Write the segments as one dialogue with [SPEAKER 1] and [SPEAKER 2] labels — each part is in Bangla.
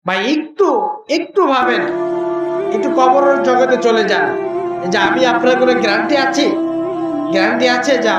[SPEAKER 1] ভাই একটু একটু ভাবেন, একটু কবরের জগতে চলে যান। যে আমি আপনার কোনো গ্যারান্টি আছে? গ্যারান্টি আছে যে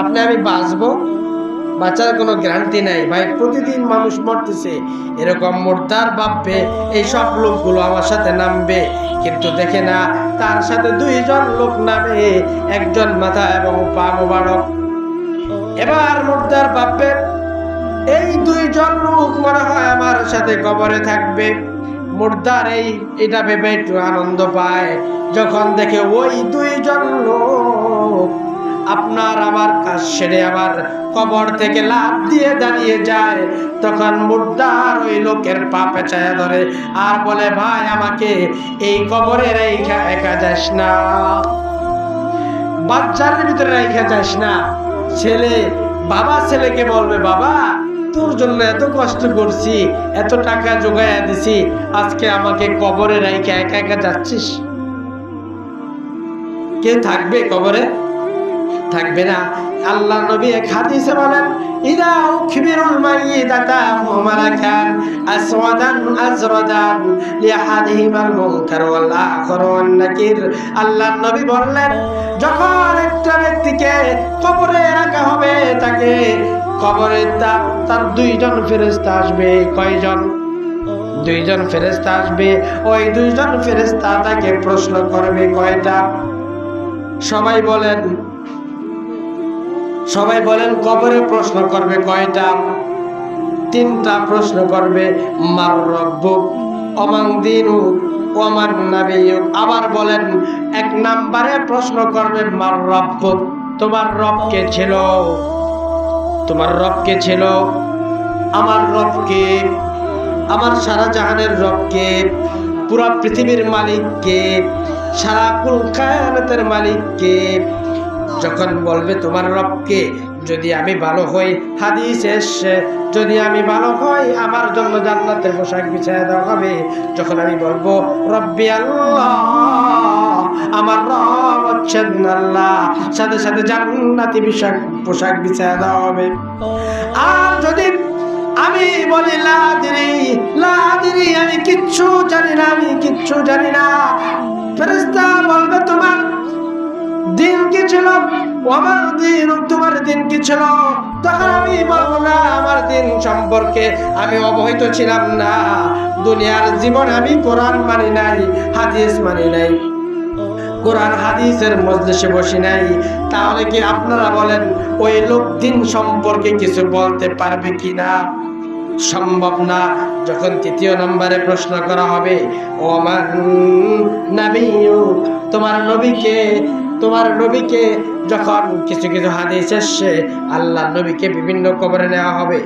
[SPEAKER 1] আপনি আমি বাঁচবো? বাঁচার কোনো গ্যারান্টি নাই ভাই। প্রতিদিন মানুষ মরতেছে, এরকম মুর্দার ভাববে এই সব লোকগুলো আমার সাথে নামবে, কিন্তু দেখে না তার সাথে দুইজন লোক নামে, একজন মাথা এবং পা মোবারক। এবার মুর্দার ভাববে এই দুইজন লোক মনে হয় আমার সাথে কবরে থাকবে। মুর্দার এটা ভেবে একটু আনন্দ পায় যখন দেখে ওই দুইজন লোক আপনার আমার কাজ সেরে আবার কবর থেকে লাফ দিয়ে দাঁড়িয়ে যায়। তখন মুর্দার ওই লোকের পা পেঁচায় ধরে আর বলে, ভাই আমাকে এই কবরে রেখা একা যাস না, বাচ্চাদের ভিতরে রেখা যাস না। ছেলে বাবা ছেলেকে বলবে, বাবা তোর জন্য এত কষ্ট করছি, এত টাকা জোগাইয়া দিছি, আজকে আমাকে কবরে রেখে একা একা যাচ্ছিস। কে থাকবে কবরে? থাকবে না। আল্লাহ নবী এক হাদিসে বলেন, ইদা উখবিরুল মাইয়িতাতা মালাকান আসওয়াদান আজরাদান লিআহাদিহিমাল মুনকার ওয়াল আখারু ওয়ান নাকির। আল্লাহ নবী বললেন, যখন একটা ব্যক্তিকে কবরে রাখা হবে, তাকে কবরে তার দুইজন ফেরেশতা আসবে। কয়জন? দুইজন ফেরেশতা আসবে। ওই দুইজন ফেরেশতা তাকে প্রশ্ন করবে। কয়টা? সবাই বলেন, সবাই বলেন কবরে প্রশ্ন করবে কয়টা? তিনটা প্রশ্ন করবে। মার রব্বুক ওমান দীনুক ওমান নাবিয়ুক। আবার বলেন, এক নম্বরে প্রশ্ন করবে মার রব্বুক, তোমার রব কে ছিল? তোমার রব কে ছিল? আমার রব কে? আমার সারা জাহানের রব কে? পুরা পৃথিবীর মালিক কে? সারা কুল কায়নাতের মালিক কে? যখন বলবে তোমার রবকে, যদি আমি ভালো হই, হাদিস এসে যদি আমি ভালো হই আমার জন্য জান্নাতের পোশাক বিছিয়ে দেওয়া হবে। যখন আমি বলবো রব্বি আল্লাহ, আমার রব হচ্ছেন আল্লাহ, সাথে সাথে জান্নাতি পোশাক বিছিয়ে দেওয়া হবে। আর যদি আমি বলি লা আদরি, আমি কিচ্ছু জানি না, আমি কিচ্ছু জানি না, ফেরেশতা বলবে তোমার দিন কি ছিল? আমার দিন, তোমার দিন কি ছিল? তখন আমি বলবো না, আমার দিন সম্পর্কে আমি অবহিত ছিলাম না। দুনিয়ার জীবন আমি কোরআন মানি নাই, হাদিস মানি নাই, কোরআন হাদিসের মজলিসে বসি নাই। তাহলে কি আপনারা বলেন ওই লোক দিন সম্পর্কে কিছু বলতে পারবে কিনা? সম্ভব না। যখন তৃতীয় নম্বরে প্রশ্ন করা হবে, ওমান নাবিয়ুক, তোমার নবীকে, তোমার নবীকে, যখন কিছু কিছু হাদিস এসছে আল্লাহ নবীকে বিভিন্ন কবরে নেওয়া হবে,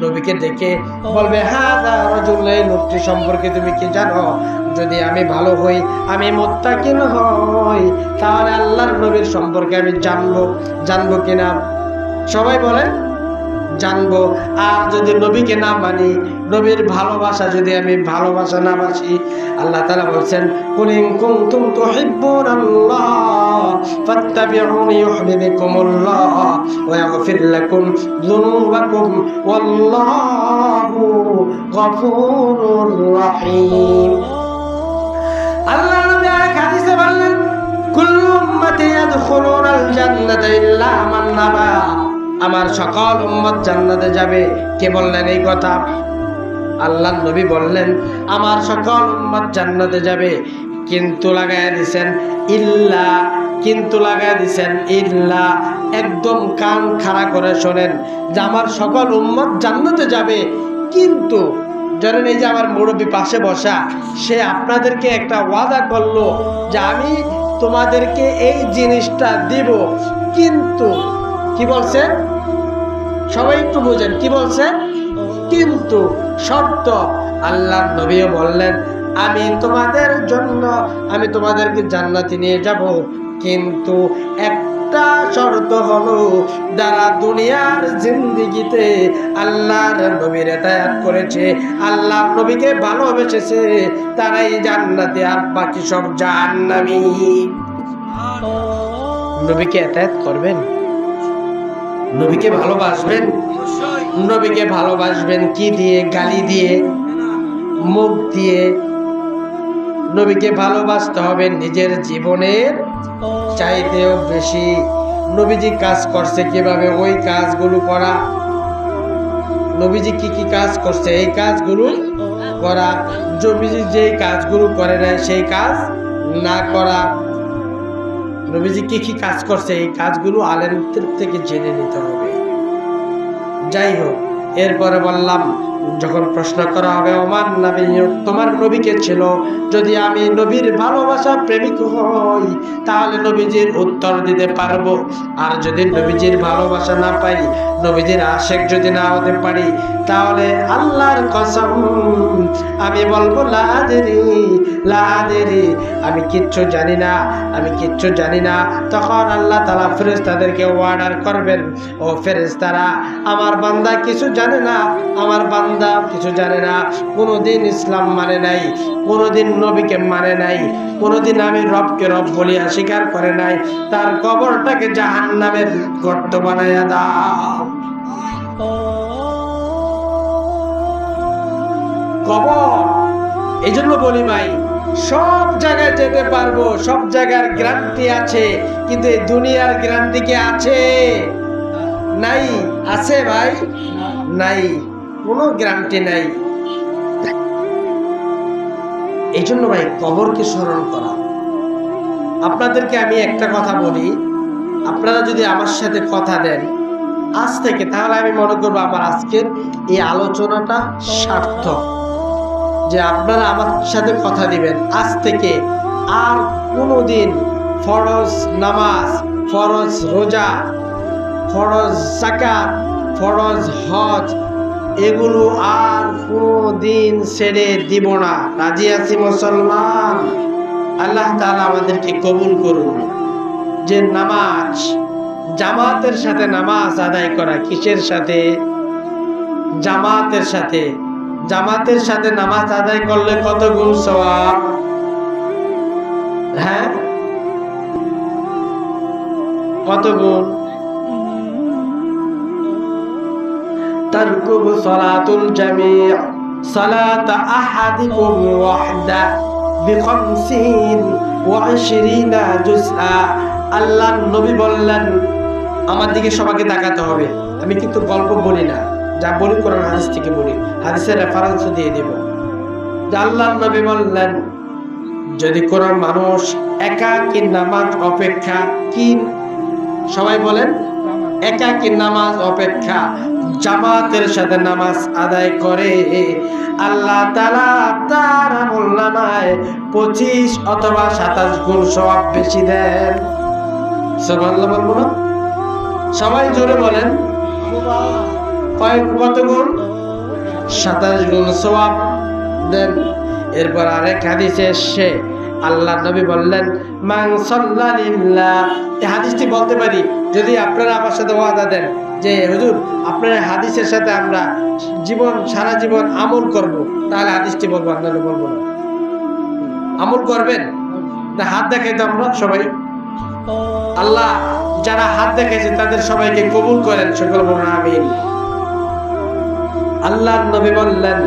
[SPEAKER 1] নবীকে দেখে বলবে, হাদা রাজুল, এই লোকটি সম্পর্কে তুমি কি জানো? যদি আমি ভালো হই, আমি মুত্তাকিন হই, তাহলে আল্লাহর নবীর সম্পর্কে আমি জানবো কিনা? সবাই বলেন জানবো। আর যদি নবীকে না মানি, নবীর ভালোবাসা যদি আমি ভালোবাসা না বাসি, আল্লাহ তাআলা বলছেন, কুল ইন কুনতুম তুহিব্বুনাল্লাহ ফাত্তাবিউনি ইউহিব্বুকুমুল্লাহ ওয়া ইয়াগফির লাকুম যুনুবাকুম ওয়াল্লাহু গফুরুর রহিম। আল্লাহ নবী এক হাদিসে বললেন, কুল্লু উম্মতি ইয়াদখুলুনাল জান্নাতা ইল্লা মান নাবা, আমার সকল উম্মত জান্নাতে যাবে। কে বললেন এই কথা? আল্লাহ নবী বললেন, আমার সকল উম্মত জান্নাতে যাবে, কিন্তু লাগায়া দিছেন ইল্লা, কিন্তু লাগায়া দিছেন ইল্লা। একদম কান খাড়া করে শোনেন যে আমার সকল উম্মত জান্নাতে যাবে, কিন্তু জানেন এই যে আমার মুরব্বী পাশে বসা, সে আপনাদেরকে একটা ওয়াদা করলো যে আমি তোমাদেরকে এই জিনিসটা দিব, কিন্তু কি বলছে? সবাই একটু বুঝেন কি বলছে? কিন্তু শর্ত। আল্লাহ নবীও বললেন, আমি তোমাদের জন্য, আমি তোমাদেরকে জান্নাতে নিয়ে যাব, কিন্তু একটা শর্ত হলো, যারা দুনিয়ার জিন্দেগিতে আল্লাহর নবীর ইতাআত করেছে, আল্লাহর নবীকে ভালোবেসেছে, তারাই জান্নাতে, আর বাকি সব জাহান্নামী। নবীকে ইতাআত করবেন, নবীকে ভালোবাসবেন। নবীকে ভালোবাসবেন কি দিয়ে? গালি দিয়ে? মুখ দিয়ে নবীকে ভালোবাসতে হবে নিজের জীবনের চাইতেও বেশি। নবীজি কাজ করছে কিভাবে ওই কাজগুলো করা, নবীজি কি কি কাজ করছে এই কাজগুলো করা, নবীজি যেই কাজগুলো করে নাই সেই কাজ না করা। নবীজি কি কি কাজ করছে এই কাজগুলো আলেমদের থেকে জেনে নিতে হবে। যাই হোক, এরপরে বললাম যখন প্রশ্ন করা হবে ওমান নবী, তোমার নবীকে ছিল, যদি আমি নবীর ভালোবাসা প্রেমিক হই তাহলে নবীজির উত্তর দিতে পারবো। আর যদি নবীজির ভালোবাসা না পাই, নবীজির আশেক যদি না হতে পারি, তাহলে আল্লাহর কসম আমি বলবো লা আদরি লা আদরি, আমি কিচ্ছু জানি না, আমি কিচ্ছু জানি না। তখন আল্লাহ তাআলা ফেরেশতাদেরকে অর্ডার করবেন, ও ফেরেশতারা, আমার বান্দা কিছু জানে না, আমার বান্দা কিছু জানে না, কোনোদিন ইসলাম মানে নাই, কোনোদিন নবীকে মানে নাই, কোনোদিন আমি রবকে রব বলিয়া স্বীকার করে নাই, তার কবরটাকে জাহান্নামের গর্ত বানাইয়া দাও। কবর, এই জন্য বলি ভাই, সব জায়গায় যেতে পারবো, সব জায়গার গ্যারান্টি আছে, কিন্তু এই দুনিয়ার গ্যারান্টি কি আছে? নাই। আছে ভাই? নাই, কোনো গ্যারান্টি নাই। এই জন্য ভাই কবরকে স্মরণ করা। আপনাদেরকে আমি একটা কথা বলি, আপনারা যদি আমার সাথে কথা দেন আজ থেকে, তাহলে আমি মনে করবো আমার আজকের এই আলোচনাটা সার্থক, যে আপনারা আমার সাথে কথা দিবেন আজ থেকে আর কোনোদিন ফরজ নামাজ, ফরজ রোজা, ফরজ যাকাত, ফরজ হজ এগুলো আর কোনোদিন ছেড়ে দিব না। রাজি আছি মুসলমান? আল্লাহ তাআলা আমাদেরকে কবুল করুন। যে নামাজ, জামাতের সাথে নামাজ আদায় করা, কিসের সাথে? জামাতের সাথে। জামাতের সাথে নামাজ আদায় করলে কত গুণ সওয়াব? হ্যাঁ, কত গুণ? তারকুবু সালাতুল জামি' সালাতা আহাদিকুম ওয়াহদা বিখামসিন ওয়া 20 জুজআ। আল্লাহর নবী বললেন, আমার দিকে সবাইকে তাকাতে হবে, আমি কিন্তু গল্প বলি না, যা বলি কোরআন হাদিস থেকে বলি, হাদিসের রেফারেন্স দিয়ে দেব। যে আল্লাহর নবী বললেন, যদি কোনো মানুষ একাকী নামাজ অপেক্ষা, কি সবাই বলেন, একাকী নামাজ অপেক্ষা জামাতের সাথে নামাজ আদায় করে, আল্লাহ তাআলা তার আমলনামায় 25 অথবা 27 গুণ সওয়াব বেশি দেন। সুবহানাল্লাহ বলবো না? সবাই জোরে বলেন, কত গুণ? 27 গুণ সওয়াব দেন। এরপর আরেক হাদিসে এসে আল্লাহ নবী বললেন, মান সাল্লা লিল্লাহ। এই হাদিসটি বলতে পারি যদি আপনারা আমার সাথে ওয়াদা দেন যে হুজুর আপনার হাদিসের সাথে আমরা সারা জীবন আমল করব, তাহলে হাদিসটি বলবো, আপনারা বলবো না। আমল করবেন না? হাত দেখাই তো আমরা সবাই। আল্লাহ যারা হাত দেখাইছে তাদের সবাইকে কবুল করেন, সকল বলুন আমিন। আল্লাহর নবী বললেন,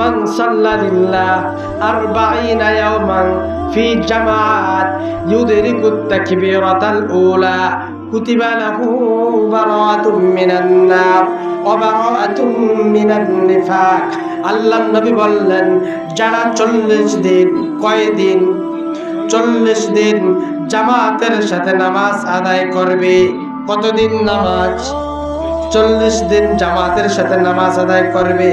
[SPEAKER 1] মান সাল্লা লিল্লাহ 40 ইয়াওমান ফি জামাআত ইউদরিকুত তাকবীরাতাল উলা কুতিবা লাহু বারাআতুম মিনান নার ওয়া বারাআতুম মিনান নিফাক। আল্লাহর নবী বললেন, যারা 40 দিন, কয়দিন? 40 দিন জামাতের সাথে নামাজ আদায় করবে। কতদিন নামাজ? 40 দিন জামাতের সাথে নামাজ আদায় করবে।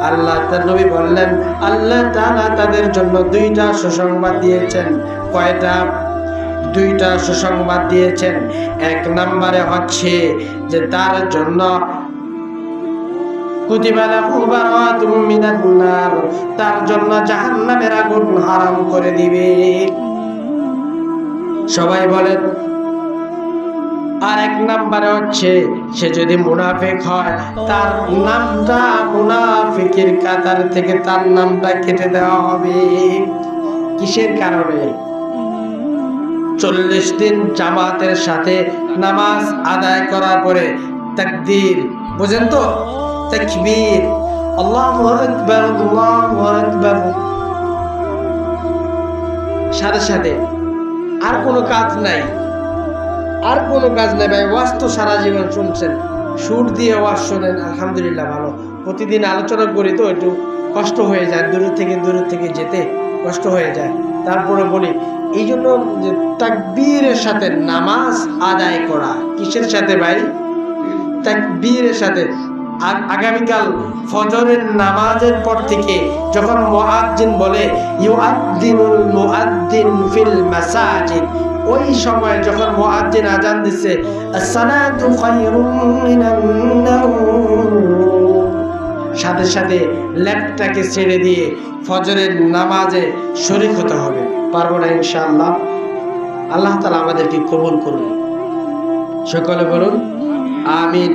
[SPEAKER 1] আল্লাহ তার নবী বললেন, আল্লাহ তাআলা তাদের জন্য 2টা সুসংবাদ দিয়েছেন। কয়টা? 2টা সুসংবাদ দিয়েছেন। এক নম্বরে হচ্ছে যে তার জন্য কুতিবা লাহু বারাআতুম মিনান নার, তার জন্য জাহান্নামের আগুন হারাম করে দিবে। সবাই বলেন। আর এক নম্বরে হচ্ছে সে যদি মুনাফিক হয়, তার নামটা মুনাফিকের কাতার থেকে তার নামটা কেটে দেওয়া হবে। কিসের কারণে? 40 দিন জামাতের সাথে নামাজ আদায় করার পরে তাকবীর, বুঝেন তো? তাকবীর আল্লাহু আকবার, আল্লাহু আকবার, সাথে সাথে আর কোনো কাজ নাই, আর কোনো কাজ নাই ভাই। ওয়াজ তো সারা জীবন শুনছেন, সুর দিয়ে ওয়াজ শোনেন, আলহামদুলিল্লাহ ভালো। প্রতিদিন আলোচনা করি তো একটু কষ্ট হয়ে যায়, দূর থেকে যেতে কষ্ট হয়ে যায়। তারপরে বলি এই জন্য যে তাকবীরের সাথে নামাজ আদায় করা। কিসের সাথে ভাই? তাকবীরের সাথে। আগামীকাল ফজরের নামাজের পর থেকে যখন মুয়াজ্জিন বলে ইউআদ্দিনুল মুআদ্দিন ফিল মাসাজিদ, ওই সময় যখন মুয়াজ্জিন আজান দিচ্ছে আসসালাতু খায়রুম মিনান নাওম, সাথে সাথে ল্যাপটাকে ছেড়ে দিয়ে ফজরের নামাজে শরীক হতে হবে। পারবো না ইনশাআল্লাহ? আল্লাহ তাআলা আমাদেরকে কবুল করুন। সকলে বলুন আমিন।